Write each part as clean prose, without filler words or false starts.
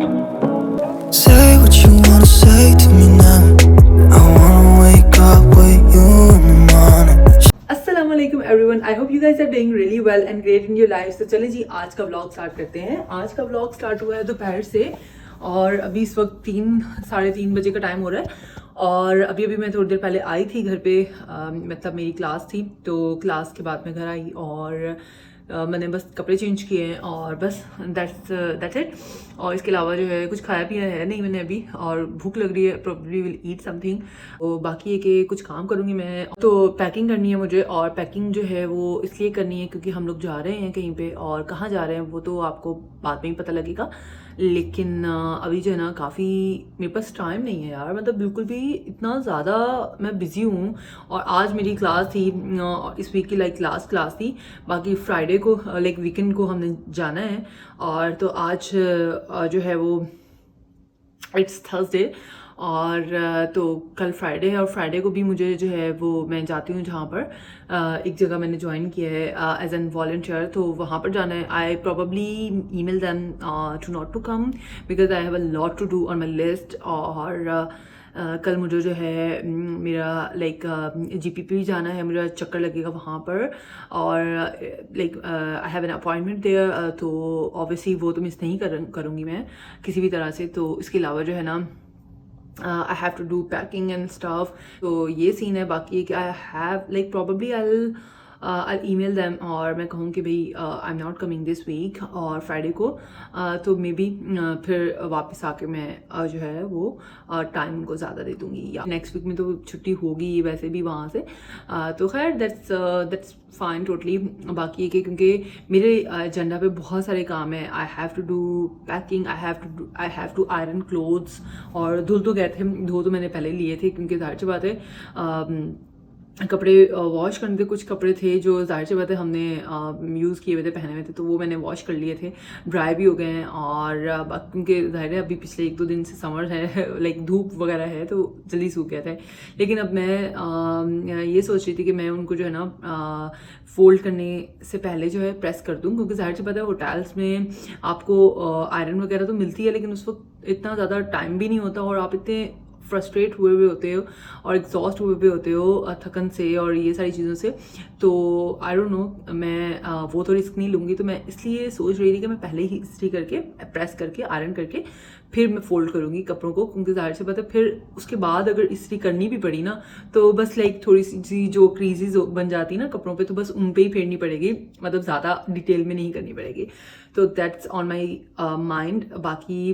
Say what you wanna say to me now. I wanna wake up with you in the morning. अस्सलाम वालेकुम everyone, I hope you guys are doing really well and great in your life. तो चलें जी, आज का vlog start करते हैं। आज का व्लॉग स्टार्ट हुआ है दोपहर से और अभी इस वक्त 3-3:30 बजे का टाइम हो रहा है। और अभी मैं थोड़ी देर पहले आई थी घर पे, मतलब मेरी क्लास थी, तो क्लास के बाद मैं घर आई और मैंने बस कपड़े चेंज किए हैं और बस दैट्स इट। और इसके अलावा जो है कुछ खाया पिया है नहीं मैंने अभी, और भूख लग रही है, प्रोबेबली विल ईट समथिंग। तो बाकी है कि कुछ काम करूँगी मैं, तो पैकिंग करनी है मुझे। और पैकिंग जो है वो इसलिए करनी है क्योंकि हम लोग जा रहे हैं कहीं पे, और कहाँ जा रहे हैं वो तो आपको बाद में ही पता लगेगा। लेकिन अभी जो है ना, काफ़ी मेरे पास टाइम नहीं है यार, मतलब बिल्कुल भी इतना ज़्यादा मैं बिज़ी हूँ। और आज मेरी क्लास थी, इस वीक की क्लास थी। बाकी फ्राइडे को वीकेंड को हमने जाना है। और तो आज जो है वो इट्स थर्सडे, और तो कल फ्राइडे है, और फ्राइडे को भी मुझे जो है वो मैं जाती हूँ जहाँ पर एक जगह मैंने ज्वाइन किया है एज एन वॉलंटियर, तो वहाँ पर जाना है। I probably email them to not to come because I have a lot to do on my list. और कल मुझे जो है मेरा GPP भी जाना है, मेरा चक्कर लगेगा वहाँ पर, और I have an appointment there, तो ऑब्वियसली वो तो मिस नहीं करूँगी मैं किसी भी तरह से। तो इसके अलावा जो है ना, I have to do packing and stuff. तो ये सीन है। बाकी कि I have probably I'll email them और मैं कहूँ कि भाई I'm not coming this week, और फ्राइडे को तो मे बी फिर वापस आके मैं जो है वो टाइम उनको ज़्यादा दे दूँगी, या नेक्स्ट वीक में तो छुट्टी होगी वैसे भी वहाँ से। तो खैर दैट्स फाइन टोटली। बाकी कि क्योंकि मेरे एजेंडा पे बहुत सारे काम है, I have to do packing, I have to iron clothes. और धुल तो गए थे, धो तो मैंने पहले लिए थे क्योंकि जाहिर सी बात है कपड़े वॉश करने थे। कुछ कपड़े थे जो जाहिर सी बात है हमने यूज़ किए हुए थे, पहने हुए थे, तो वो मैंने वॉश कर लिए थे, ड्राई भी हो गए हैं। और क्योंकि जाहिर है अभी पिछले 1-2 दिन से समर है, धूप वगैरह है, तो जल्दी सूख गया था। लेकिन अब मैं ये सोच रही थी कि मैं उनको जो है ना फोल्ड करने से पहले जो है प्रेस कर दूँ, क्योंकि जाहिर सी बात है होटल्स में आपको आयरन वगैरह तो मिलती है, लेकिन उस वक्त इतना ज़्यादा टाइम भी नहीं होता, और आप इतने फ्रस्ट्रेट हुए हुए होते हो और एग्जॉस्ट हुए हुए होते हो थकन से और ये सारी चीज़ों से। तो आई डोंट नो, मैं वो तो रिस्क नहीं लूँगी, तो मैं इसलिए सोच रही थी कि मैं पहले ही इस्त्री करके, प्रेस करके, आयरन करके फिर मैं फोल्ड करूँगी कपड़ों को, क्योंकि जाहिर से पता है फिर उसके बाद अगर इस्त्री करनी भी पड़ी ना, तो बस थोड़ी सी जो क्रीजेज बन जाती है ना कपड़ों पे, तो बस उन पे ही फेरनी पड़ेगी, मतलब ज़्यादा डिटेल में नहीं करनी पड़ेगी। तो दैट्स ऑन माई माइंड। बाकी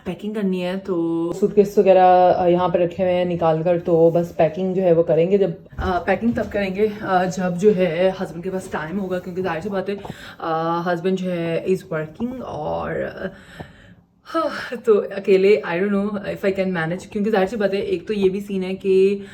पैकिंग करनी है, तो सूटकेस वगैरह यहाँ पर रखे हुए हैं निकाल कर, तो बस पैकिंग जो है वो करेंगे। जब पैकिंग तब करेंगे जब जो है हस्बैंड के पास टाइम होगा, क्योंकि जाहिर सी बात है हस्बैंड जो है इज़ वर्किंग, और हाँ, तो अकेले आई don't know if I can manage, क्योंकि जाहिर सी बात है एक तो ये भी सीन है कि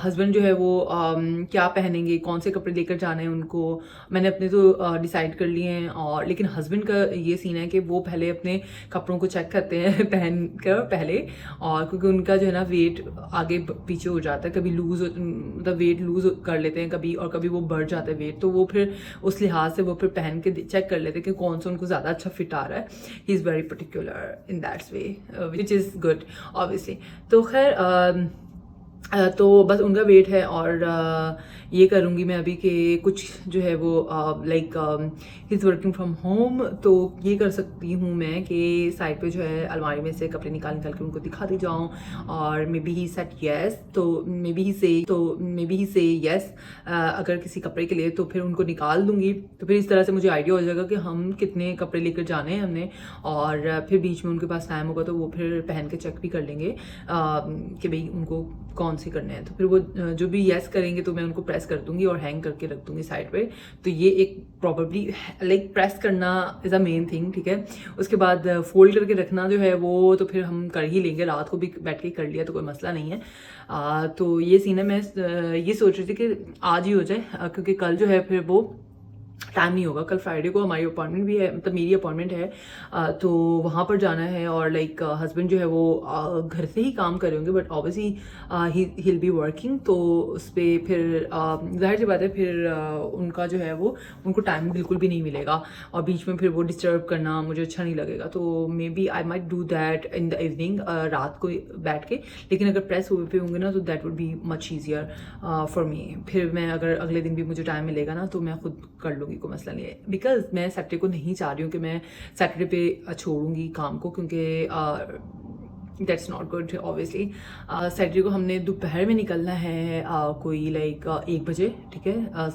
हस्बैंड जो है वो क्या पहनेंगे, कौन से कपड़े लेकर जाने हैं उनको, मैंने अपने तो डिसाइड कर लिए हैं। और लेकिन हस्बैंड का ये सीन है कि वो पहले अपने कपड़ों को चेक करते हैं पहन कर पहले, और क्योंकि उनका जो है ना वेट आगे पीछे हो जाता है, कभी मतलब वेट लूज़ कर लेते हैं कभी, और कभी वो बढ़ जाता है वेट, तो वो फिर उस लिहाज से वो फिर पहन के चेक कर लेते हैं कि कौन सा उनको ज़्यादा अच्छा फिट आ रहा है। He is very particular in that way, which is good obviously। तो खैर तो बस उनका वेट है, और ये करूँगी मैं अभी कि कुछ जो है वो he is working from home, तो ये कर सकती हूँ मैं कि साइड पे जो है अलमारी में से कपड़े निकाल के उनको दिखाती जाऊँ, और may be he set yes, तो मे बी ही से येस अगर किसी कपड़े के लिए, तो फिर उनको निकाल दूँगी। तो फिर इस तरह से मुझे आइडिया हो जाएगा कि हम कितने कपड़े लेकर जाने हैं हमने, और फिर बीच में उनके पास टाइम होगा तो वो फिर पहन के चेक भी कर लेंगे कि भाई उनको कौन से करने हैं। तो फिर वो जो भी येस करेंगे तो मैं उनको प्रेस कर दूंगी और हैंग करके रख दूंगी साइड पे। तो ये एक प्रॉबेबली प्रेस करना इज़ अ मेन थिंग, ठीक है। उसके बाद फोल्ड करके रखना जो है वो तो फिर हम कर ही लेंगे, रात को भी बैठ के कर लिया तो कोई मसला नहीं है। तो ये सीन है। मैं ये सोच रही थी कि आज ही हो जाए, क्योंकि कल जो है फिर वो टाइम नहीं होगा। कल फ्राइडे को हमारी अपॉइंटमेंट भी है, मतलब मेरी अपॉइंटमेंट है, तो वहाँ पर जाना है। और लाइक हस्बैंड जो है वो घर से ही काम कर रहे होंगे, but obviously he be working, तो उस पर फिर जाहिर सी बात है फिर उनका जो है वो उनको टाइम बिल्कुल भी नहीं मिलेगा, और बीच में फिर वो डिस्टर्ब करना मुझे अच्छा नहीं लगेगा। तो maybe I might do that in the evening, रात को बैठ के। लेकिन अगर प्रेस हुए पे होंगे ना तो that would be much easier for me. फिर मैं अगर अगले दिन भी मुझे टाइम मिलेगा ना तो मैं खुद कर लूँगी, कोई मसला नहीं है। बिकॉज मैं सैटरडे को नहीं चाह रही हूँ कि मैं सैटरडे पे छोड़ूंगी काम को, क्योंकि that's not good obviously. Saturday को हमने दोपहर में निकलना है, कोई लाइक 1 बजे, ठीक है।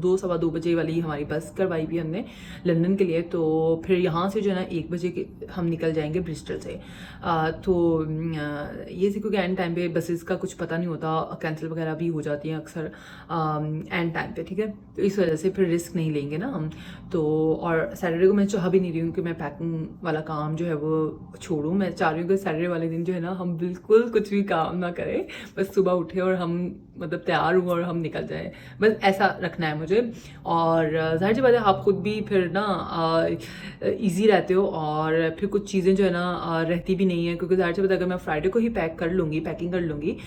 2 सवा 2 बजे वाली हमारी बस करवाई भी हमने लंदन के लिए। तो फिर यहाँ से जो है ना 1 बजे के हम निकल जाएंगे ब्रिस्टल से। तो ये क्योंकि एंड टाइम पे बसेस का कुछ पता नहीं होता, कैंसिल वगैरह भी हो जाती हैं अक्सर एंड टाइम पे, ठीक है। तो इस वजह से फिर रिस्क नहीं लेंगे ना हम। तो और सैटरडे को मैं चाह भी नहीं रही हूँ कि मैं पैकिंग वाला काम जो है वो छोड़ूँ। मैं चाह रही हूँ कि सैटरडे वाले दिन जो है ना हम बिल्कुल कुछ भी काम ना करें, बस सुबह उठे और हम मतलब तैयार हुए और हम निकल जाएं, बस ऐसा रखना है मुझे। और जाहिर सी बात है आप खुद भी फिर ना इजी रहते हो, और फिर कुछ चीज़ें जो है ना रहती भी नहीं है, क्योंकि जाहिर सी बात है अगर मैं फ्राइडे को ही पैकिंग कर लूँगी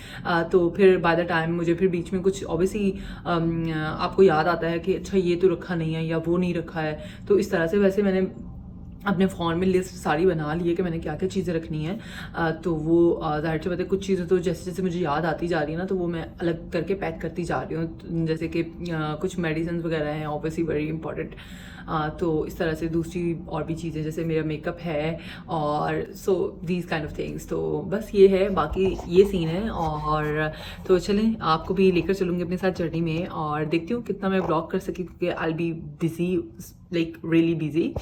तो फिर बाय द टाइम मुझे फिर बीच में कुछ ऑब्वियसली आपको याद आता है कि अच्छा ये तो रखा नहीं है या वो नहीं रखा है। तो इस तरह से वैसे मैंने अपने फ़ोन में लिस्ट सारी बना ली है कि मैंने क्या क्या चीज़ें रखनी है। तो वो जाहिर सी बात है कुछ चीज़ें तो जैसे जैसे मुझे याद आती जा रही है ना तो वो मैं अलग करके पैक करती जा रही हूँ। जैसे कि कुछ मेडिसिन वगैरह हैं ऑब्वियसली वेरी इंपॉर्टेंट। तो इस तरह से दूसरी और भी चीज़ें जैसे मेरा मेकअप है, और so these kind of things. तो बस ये है, बाकी ये सीन है। और तो चलें आपको भी लेकर चलूँगी अपने साथ जर्नी में, और देखती हूँ कितना मैं ब्लॉग कर सकी, क्योंकि I be busy, like really busy.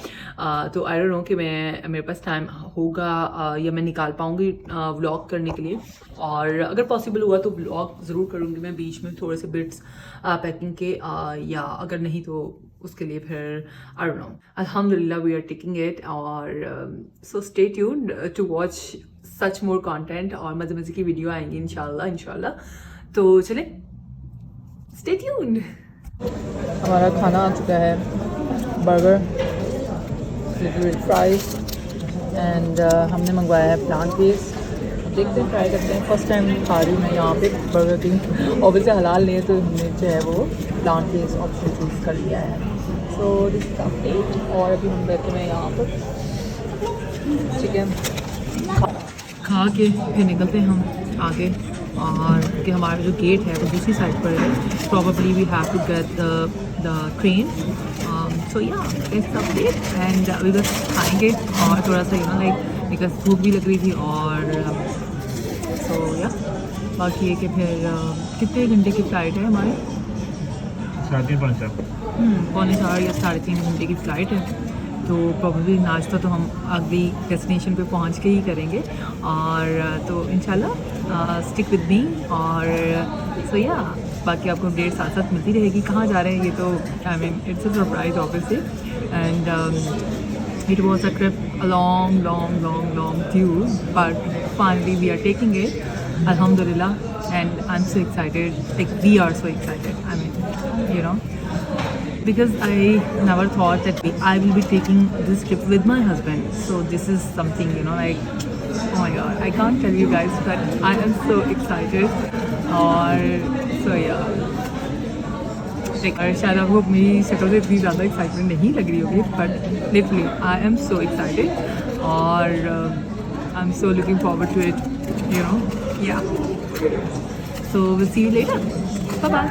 तो आई डोंट नो कि मेरे पास टाइम होगा या मैं निकाल पाऊँगी व्लॉग करने के लिए। और अगर पॉसिबल हुआ तो व्लॉग ज़रूर करूँगी मैं बीच में थोड़े से बिट्स पैकिंग के, या अगर नहीं तो उसके लिए फिर आई डोंट नो। अल्हम्दुलिल्लाह वी आर टेकिंग इट। और so stay tuned to watch such more content, और मज़े मज़े की वीडियो आएंगी इंशाल्लाह। तो चलें, स्टे ट्यून्ड। हमारा खाना आ चुका है, बर्गर, फ्राइज एंड हमने मंगवाया है प्लांट बेस्ड। देखते हैं, ट्राई करते हैं। फर्स्ट टाइम खा रही हूँ मैं यहाँ पे बर्गर किंग। ऑब्वियसली हलाल नहीं है तो हमने जो है वो प्लांट बेस्ड ऑप्शन चूज़ कर लिया है। So this is update. और अभी हम बैठे हैं यहाँ पर चिकन खा के फिर निकलते हैं हम आगे। और कि हमारा जो गेट है वो दूसरी साइड पर है, probably we have to get the train. So yeah it's update and अभी बस खाएंगे और थोड़ा सा लाइक बिकॉज भूख भी लग रही थी। और सो या बाकी ये कि फिर कितने घंटे की फ़्लाइट है हमारी? 3.5 या 3.5 घंटे की फ़्लाइट है। तो प्रॉब्लली नाश्ता तो हम अगली डेस्टिनेशन पे पहुंच के ही करेंगे। और तो इंशाल्लाह स्टिक विद मी। और सो या बाकी आपको अपडेट साथ साथ मिलती रहेगी। कहाँ जा रहे हैं ये तो I mean it's a surprise obviously. And it was a trip a long due, but finally we are taking it, alhamdulillah. And I'm so excited, like we are so excited, I mean, you know, because I never thought that I will be taking this trip with my husband. So this is something, you know, like, oh my god, I can't tell you guys, but I am so excited. और so yeah, शायद आपको मेरी शक्ल से इतनी ज़्यादा excitement नहीं लग रही होगी, but literally I am so excited. और I am so looking forward to it, you know, yeah. So will see you later, bye bye.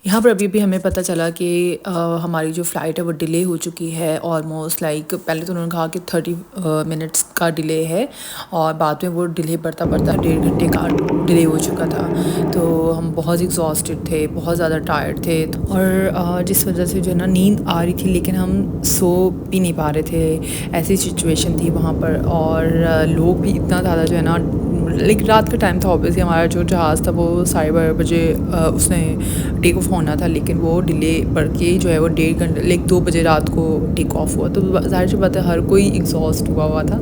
यहाँ पर अभी भी हमें पता चला कि हमारी जो फ़्लाइट है वो डिले हो चुकी है ऑलमोस्ट। लाइक पहले तो उन्होंने कहा कि 30 मिनट्स का डिले है, और बाद में वो डिले बढ़ता 1.5 घंटे का डिले हो चुका था। तो हम बहुत एग्जॉस्टेड थे, बहुत ज़्यादा टायर्ड थे, और जिस वजह से जो है ना नींद आ रही थी लेकिन हम सो भी नहीं पा रहे थे, ऐसी सिचुएशन थी वहाँ पर। और लोग भी इतना ज़्यादा जो है ना लाइक रात का टाइम था ऑब्वियसली, हमारा जो जहाज़ था वो 12:30 बजे उसने टेक ऑफ होना था, लेकिन वो डिले बढ़ के जो है वो 1.5 घंटे लाइक 2 बजे रात को टेक ऑफ हुआ। तो ज़ाहिर सी बात है हर कोई एग्जॉस्ट हुआ था,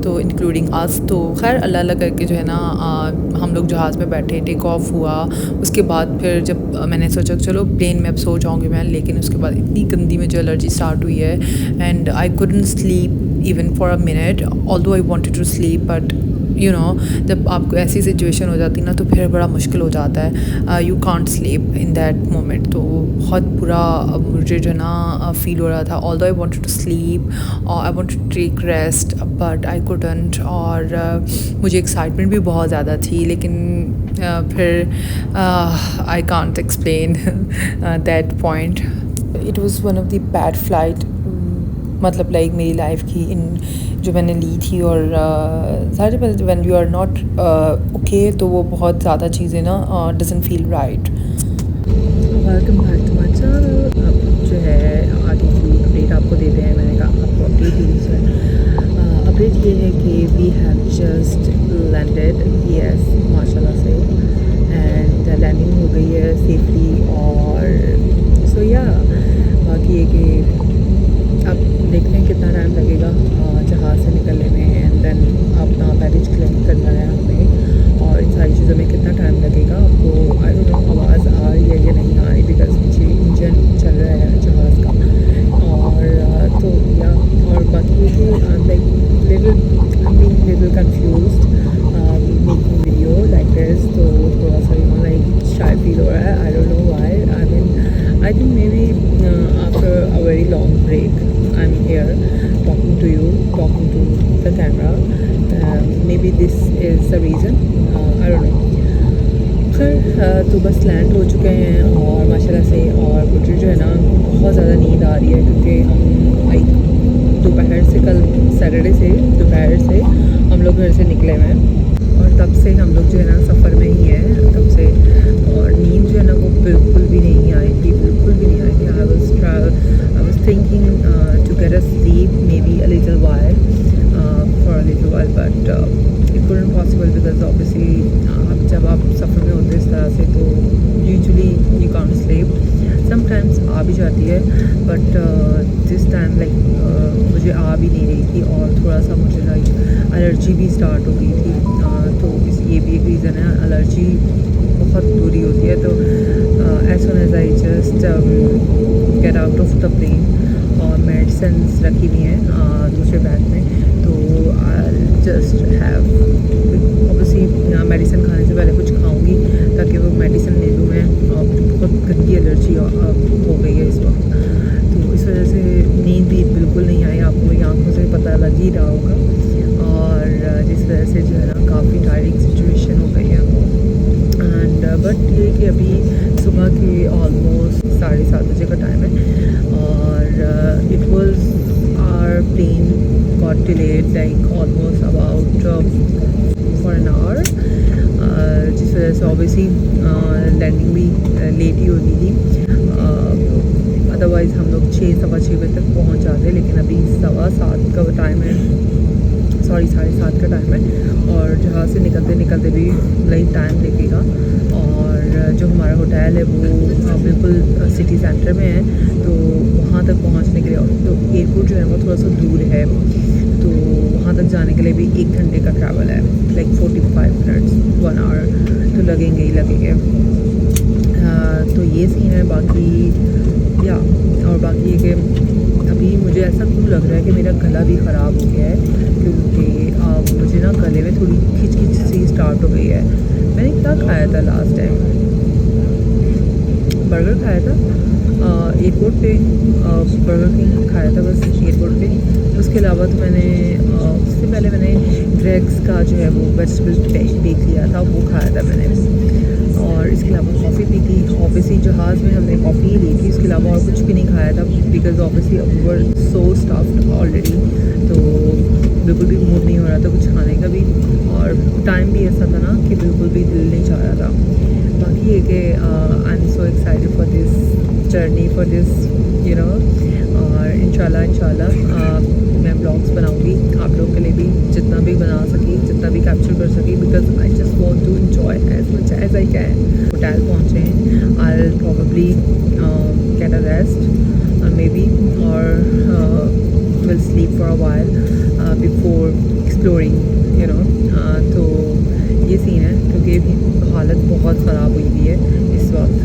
तो इंक्लूडिंग अस। तो खैर अल्लाह अल्लाह करके जो है ना हम लोग जहाज़ में बैठे, टेक ऑफ हुआ। उसके बाद फिर जब मैंने सोचा चलो प्लेन में अब सो जाऊँगी मैं, लेकिन उसके बाद इतनी गंदी मुझे एलर्जी स्टार्ट हुई है and I couldn't sleep even for a minute, although I wanted to sleep but you know जब आपको ऐसी सिचुएशन हो जाती ना तो फिर बड़ा मुश्किल हो जाता है, you can't sleep in that moment. तो बहुत बुरा मुझे जो ना फील हो रहा था, although I wanted to sleep और I wanted to take rest but I couldn't. और मुझे एक्साइटमेंट भी बहुत ज़्यादा थी, लेकिन फिर I can't explain that point. It was one of the bad flight, मतलब लाइक मेरी लाइफ की इन जो मैंने ली थी। और सारे when you are not okay तो वो बहुत ज़्यादा चीज़ें ना doesn't feel right. Welcome back to my channel. अब जो है आगे की अपडेट आपको देते हैं। मैंने कहा आपको अपडेट दी है। अपडेट ये है कि we have just landed, yes माशाल्लाह से, एंड लैंडिंग हो गई है सेफली। और सो या बाकी ये कि अब देखते हैं कितना टाइम लगेगा जहाज़ से निकलने में, एंड देन अपना बैगेज क्लेम करना है हमें, और इन सारी चीज़ों में कितना टाइम लगेगा। आपको आई डोंट नो आवाज़ आ रही है या नहीं आ रही, बिकॉज पीछे इंजन चल रहा है जहाज़ का। और तो या और बाकी ये कि I am being little confused making video like this. तो थोड़ा सा लाइक शाय फील हो रहा है, I don't know why. I think maybe after a very long break I'm here talking to you, talking to the camera. Maybe this is the reason. I don't know. खैर तो बस land हो चुके हैं और माशाल्लाह से। और मुझे जो है ना बहुत ज़्यादा नींद आ रही है, क्योंकि हम लाइक दोपहर से, कल सैटरडे से दोपहर से हम लोग घर से निकले हुए हैं, और तब से हम लोग जो है ना सफ़र में ही हैं तब से। और नींद जो है ना वो बिल्कुल भी नहीं आई थी, बिल्कुल भी नहीं आई थी। I was thinking to get a sleep maybe a little while, for a little while, but it couldn't possible because obviously जब आप सफ़र में होते इस तरह से तो usually you can't sleep. Sometimes आ भी जाती है, but this time like मुझे आ भी नहीं रही थी, और थोड़ा सा मुझे लाइक एलर्जी भी स्टार्ट हो गई थी। तो ये भी एक रीज़न है, एलर्जी बहुत बुरी होती है। तो as soon as I just get out of the plane, और मेडिसिन रखी हुई हैं दूसरे बैग में, तो I just have obviously medicine खाने से पहले कुछ खाऊंगी ताकि वो मेडिसिन ले लूँ मैं। और बहुत गंदी एलर्जी हो गई है इस वक्त, तो इस वजह से नींद भी बिल्कुल नहीं आई। आपको मेरी आंखों से पता लग ही रहा होगा, और जिस वजह से जो है ना काफ़ी टायरिंग सिचुएशन हो गई है। एंड बट ये कि अभी सुबह के ऑलमोस्ट 7:30 बजे का टाइम है, और it was our plane got delayed like almost about for an hour, जिस वजह से ऑब्वियसली लैंडिंग भी लेट ही होती थी। अदरवाइज़ हम लोग 6-6:15 बजे तक पहुंच जाते, लेकिन अभी 7:15 का टाइम है, सॉरी 7:30 का टाइम है, और जहाज़ से निकलते निकलते भी लाइक टाइम लगेगा। और जो हमारा होटल है वो बिल्कुल सिटी सेंटर में है, तो वहाँ तक पहुँचने के लिए तो एयरपोर्ट जो है वो थोड़ा सा दूर है, तो वहाँ तक जाने के लिए भी 1 घंटे का ट्रैवल है, लाइक 45 मिनट्स 1 आवर तो लगेंगे ही लगेंगे। तो ये सीन है। बाकी या और बाकी ये कि अभी मुझे ऐसा क्यों लग रहा है कि मेरा गला भी ख़राब हो गया है, क्योंकि मुझे ना गले में थोड़ी खिच सी स्टार्ट हो गई है। मैंने क्या खाया था लास्ट टाइम, बर्गर खाया था एयरपोर्ट पे, बर्गर किंग खाया था बस एयरपोर्ट पे। उसके अलावा तो मैंने उससे पहले मैंने ग्रेग्स का जो है वो वेजिटेबल बेक लिया था, वो खाया था मैंने। और इसके अलावा कॉफ़ी पी थी, ऑब्वियसली जहाज़ में हमने कॉफ़ी ही ली थी, इसके अलावा और कुछ भी नहीं खाया था, because obviously we were so stuffed already, तो बिल्कुल भी मूड नहीं हो रहा था कुछ खाने का भी, और टाइम भी ऐसा था ना कि बिल्कुल भी दिल नहीं चाह रहा था। बाकी ये कि I am so excited for this journey, for this you know, और इंशाल्लाह मैं ब्लॉग्स बनाऊँगी आप लोगों के लिए भी, जितना भी बना सकी, जितना भी कैप्चर कर सकी, because I just want to enjoy as much as I can. Hotel पहुँचे हैं, I will probably get a rest maybe और will sleep for a while before exploring, you know. तो ये सीन है, क्योंकि हालत बहुत ख़राब हुई हुई है इस वक्त।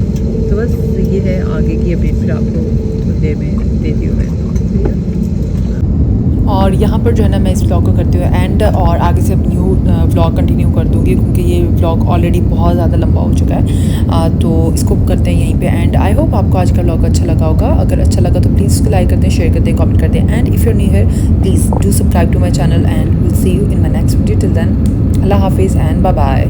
तो बस ये है आगे की अपडेट, फिर आपको थोड़ी देर में देती हूँ मैं। और यहाँ पर जो है ना मैं इस व्लॉग को करती हूँ एंड, और आगे से न्यू व्लॉग कंटिन्यू कर दूँगी, क्योंकि ये व्लॉग ऑलरेडी बहुत ज़्यादा लंबा हो चुका है। तो इसको करते हैं यहीं पे एंड। आई होप आपको आज का व्लॉग अच्छा लगा होगा। अगर अच्छा लगा तो प्लीज़ इसको लाइक कर दें, शेयर कर दें, कमेंट कर दें and if you're new here please do subscribe to my channel and will see you in my next video. Till then अल्लाह हाफिज़ एंड बाय बाय।